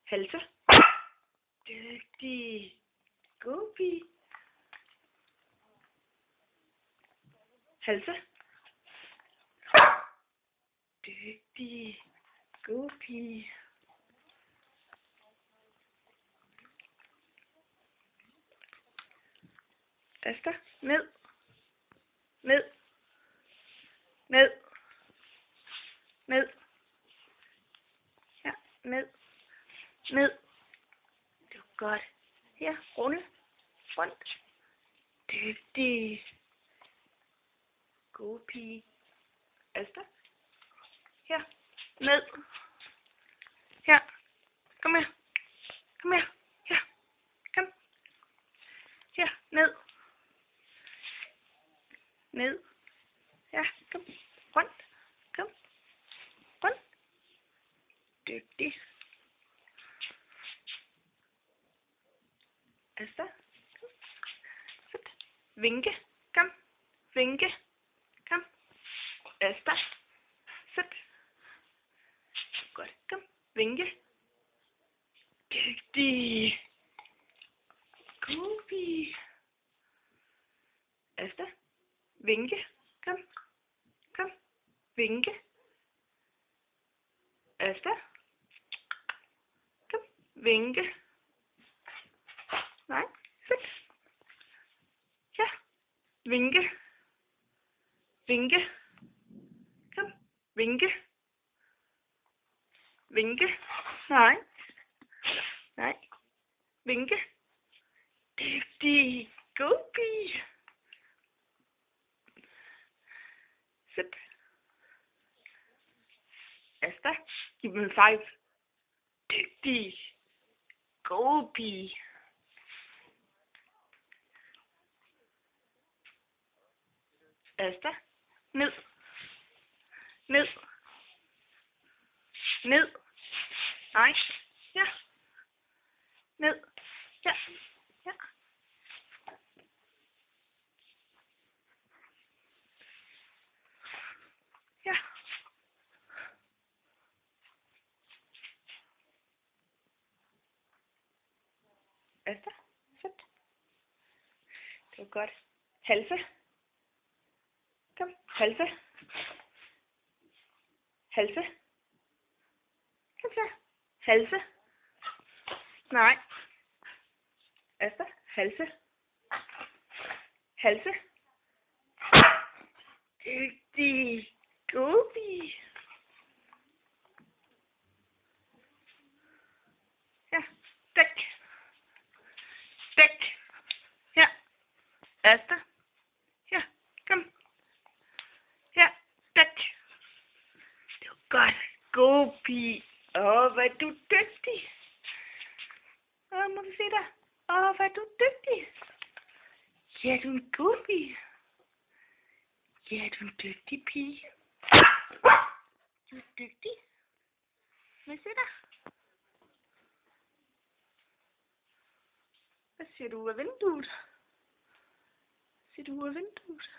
Halse. Dygtig. God pige. Halse. Dygtig. God pige. Asta. Ned. Ned. Ned. Ned. Ja, ned. Ned. Det var godt. Her, runde. Rundt. Dygtig. God pige. Asta. Her. Ned. Her. Kom her. Kom her. Her. Kom. Her. Ned. Ned. Ja, kom. Rundt. Kom. Rundt. Dygtig. Asta. Kom. Sæt. Vinke. Kom. Vinke. Kom. Asta. Sæt. Godt. Kom. Vinke. Dygtig. God pige. Asta. Vinke. Kom. Kom. Vinke. Asta. Kom. Vinke. Nej. Sæt. Ja. Vinke. Vinke. Kom. Vinke. Vinke. Nej. Nej. Vinke. Dygtig. God pige. Sæt. Asta. Giv dem en 5. Dygtig. God pige. Asta. Ned. Ned. Ned. Nej. Ja. Ned. Ja. Ja. Ja. Asta. Sæt. Det var godt. Halse. Kom. Halse. Halse. Kom så. Halse. Nej. Asta. Halse. Halse. Dygtig. God pige. Ja. Dæk. Dæk. Her. Asta. Her. Kom. Her. Dæk. Det var godt. God pige. Hvor er du dygtig. Må vi se dig. Hvor er du dygtig. Ja, du er en god pige. Ja, du er en dygtig pige. Du er dygtig. Må jeg se dig? Hvad siger du ud af vinduet? Siger du ud af vinduet?